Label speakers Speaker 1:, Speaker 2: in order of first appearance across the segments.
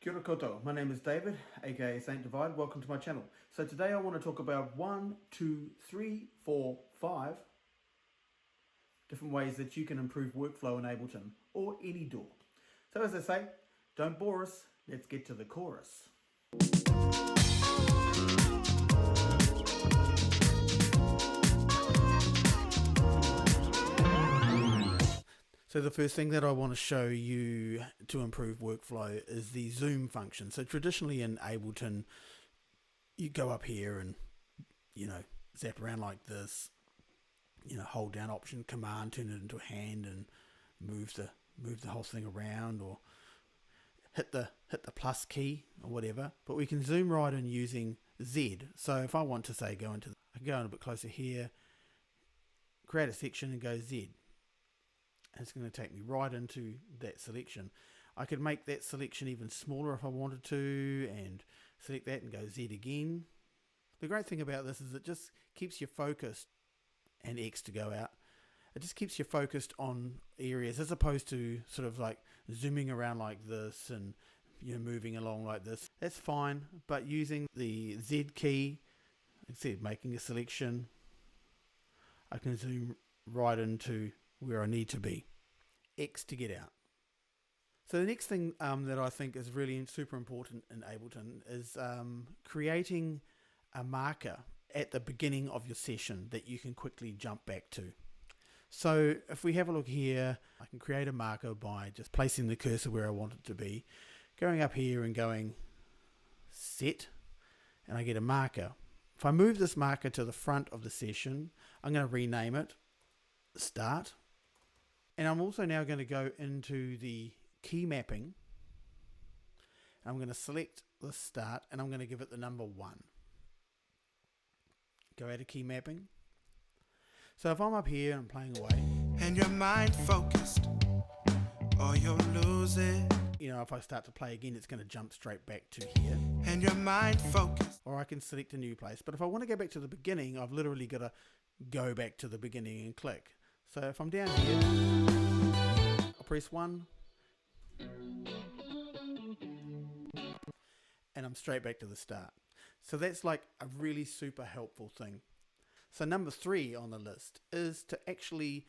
Speaker 1: Kia ora koutou. My name is David, aka Saint Divide. Welcome to my channel. So today I want to talk about 1, 2, 3, 4, 5 different ways that you can improve workflow in Ableton or any DAW. So as I say, don't bore us, let's get to the chorus. So the first thing that I want to show you to improve workflow is the zoom function. So traditionally in Ableton, you go up here and, zap around like this, hold down Option Command, turn it into a hand and move the whole thing around, or hit the plus key or whatever. But we can zoom right in using Z. So if I want to say I can go in a bit closer here, create a section and go Z. And it's going to take me right into that selection. I could make that selection even smaller if I wanted to, and select that and go Z again. The great thing about this is it just keeps you focused, and X to go out. It just keeps you focused on areas as opposed to sort of like zooming around like this and moving along like this. That's fine, but using the Z key, like I said, making a selection, I can zoom right into where I need to be. X to get out. So the next thing that I think is really super important in Ableton is creating a marker at the beginning of your session that you can quickly jump back to. So if we have a look here, I can create a marker by just placing the cursor where I want it to be, going up here and going set, and I get a marker. If I move this marker to the front of the session, I'm going to rename it Start. And I'm also now going to go into the key mapping. I'm going to select the start and I'm going to give it the number 1. Go out of key mapping. So if I'm up here and I'm playing away,
Speaker 2: and your mind focused, or you'll lose it.
Speaker 1: If I start to play again, it's going to jump straight back to here.
Speaker 2: And your mind focused.
Speaker 1: Or I can select a new place. But if I want to go back to the beginning, I've literally got to go back to the beginning and click. So if I'm down here, I'll press 1 and I'm straight back to the start. So that's like a really super helpful thing. So number 3 on the list is to actually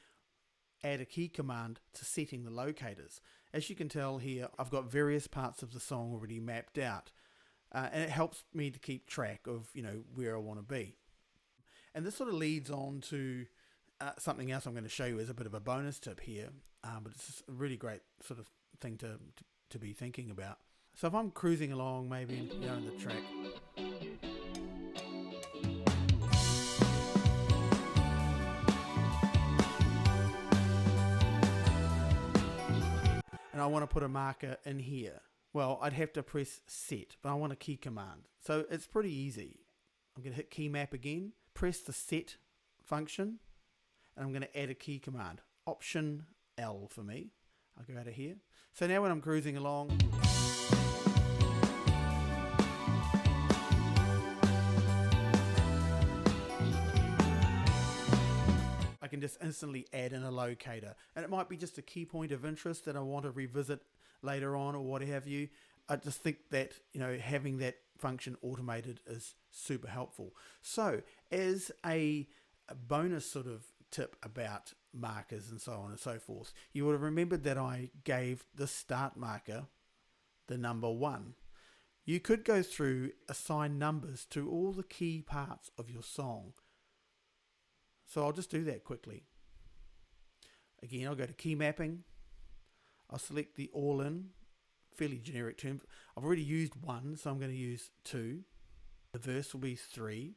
Speaker 1: add a key command to setting the locators. As you can tell here, I've got various parts of the song already mapped out, and it helps me to keep track of where I want to be. And this sort of leads on to something else I'm going to show you as a bit of a bonus tip here, but it's just a really great sort of thing to be thinking about. So if I'm cruising along, maybe in the track, and I want to put a marker in here, well, I'd have to press set, but I want a key command. So it's pretty easy. I'm going to hit key map again, press the set function, and I'm going to add a key command. Option L for me. I'll go out of here. So now when I'm cruising along, I can just instantly add in a locator. And it might be just a key point of interest that I want to revisit later on or what have you. I just think that, having that function automated is super helpful. So as a bonus sort of tip about markers and so on and so forth, you would have remembered that I gave the start marker the number 1. You could go through, assign numbers to all the key parts of your song. So I'll just do that quickly. Again, I'll go to key mapping. I'll select the all-in, fairly generic term. I've already used 1, so I'm going to use 2. The verse will be 3.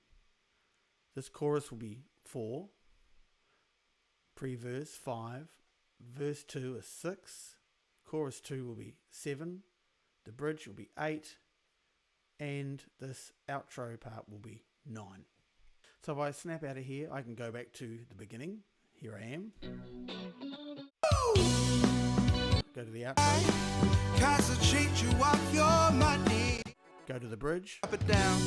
Speaker 1: This chorus will be 4. Pre-verse 5. Verse 2 is 6. Chorus 2 will be 7. The bridge will be 8. And this outro part will be 9. So if I snap out of here, I can go back to the beginning. Here I am. Go to the outro.
Speaker 2: Concentrate you off your money.
Speaker 1: Go to the bridge.
Speaker 2: Up and down.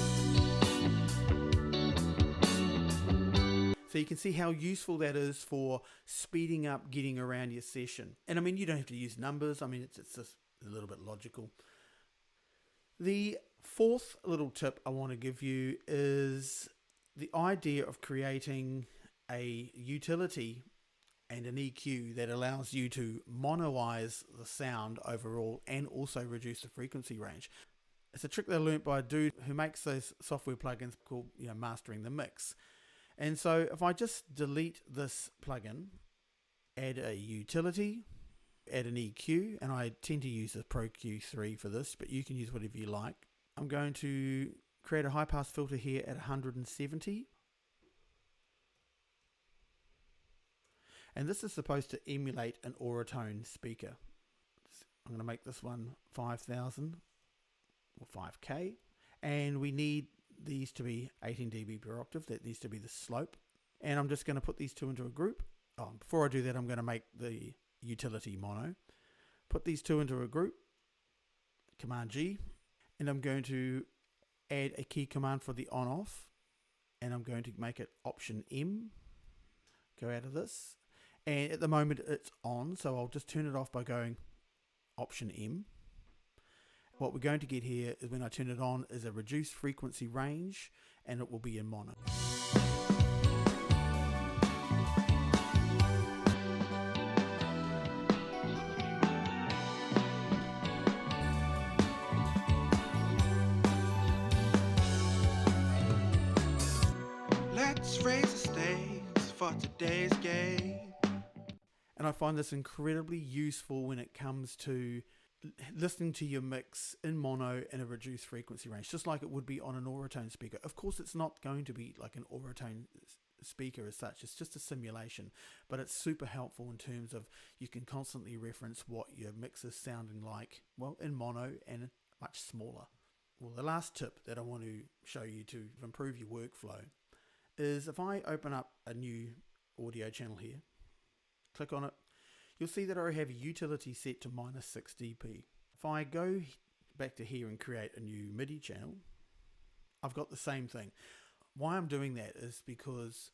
Speaker 1: So you can see how useful that is for speeding up getting around your session. And I mean, you don't have to use numbers. I mean, it's just a little bit logical. The fourth little tip I want to give you is the idea of creating a utility and an EQ that allows you to monoize the sound overall and also reduce the frequency range. It's a trick that I learned by a dude who makes those software plugins called, Mastering the Mix. And so if I just delete this plugin, add a utility, add an EQ, and I tend to use the Pro Q3 for this, but you can use whatever you like. I'm going to create a high pass filter here at 170. And this is supposed to emulate an Auratone speaker. I'm going to make this one 5,000 or 5K. And we need these to be 18 dB per octave. That needs to be the slope. And I'm just going to put these two into a group. Before I do that, I'm going to make the utility mono. Put these two into a group. Command G. And I'm going to add a key command for the on-off. And I'm going to make it Option M. Go out of this. And at the moment it's on, so I'll just turn it off by going Option M. What we're going to get here is when I turn it on is a reduced frequency range, and it will be in mono.
Speaker 2: Let's raise the stakes for today's game.
Speaker 1: And I find this incredibly useful when it comes to listening to your mix in mono in a reduced frequency range, just like it would be on an Auratone speaker. Of course, it's not going to be like an Auratone speaker as such. It's just a simulation, but it's super helpful in terms of you can constantly reference what your mix is sounding like, well, in mono and much smaller. Well, the last tip that I want to show you to improve your workflow is if I open up a new audio channel here, click on it, you'll see that I have a utility set to -6 dB. If I go back to here and create a new MIDI channel, I've got the same thing. Why I'm doing that is because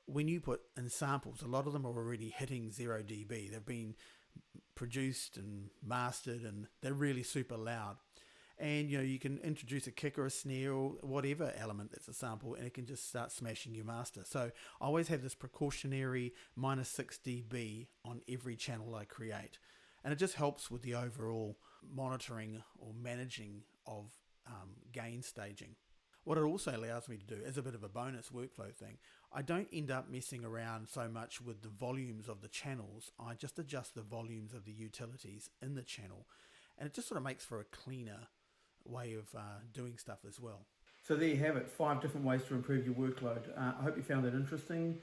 Speaker 1: when you put in samples, a lot of them are already hitting 0 dB. They've been produced and mastered and they're really super loud. And you can introduce a kick or a snare or whatever element that's a sample, and it can just start smashing your master. So I always have this precautionary -6 dB on every channel I create, and it just helps with the overall monitoring or managing of gain staging. What it also allows me to do as a bit of a bonus workflow thing, I don't end up messing around so much with the volumes of the channels. I just adjust the volumes of the utilities in the channel, and it just sort of makes for a cleaner way of doing stuff as well. So there you have it, 5 different ways to improve your workload. I hope you found that interesting.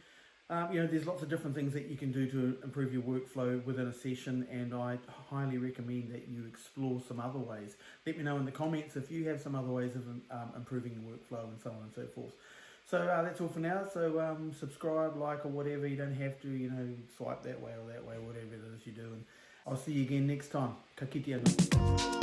Speaker 1: There's lots of different things that you can do to improve your workflow within a session, and I highly recommend that you explore some other ways. Let me know in the comments if you have some other ways of improving your workflow and so on and so forth. So that's all for now. So subscribe, like, or whatever. You don't have to, swipe that way or that way, whatever it is you do. And I'll see you again next time. Ka kite anō.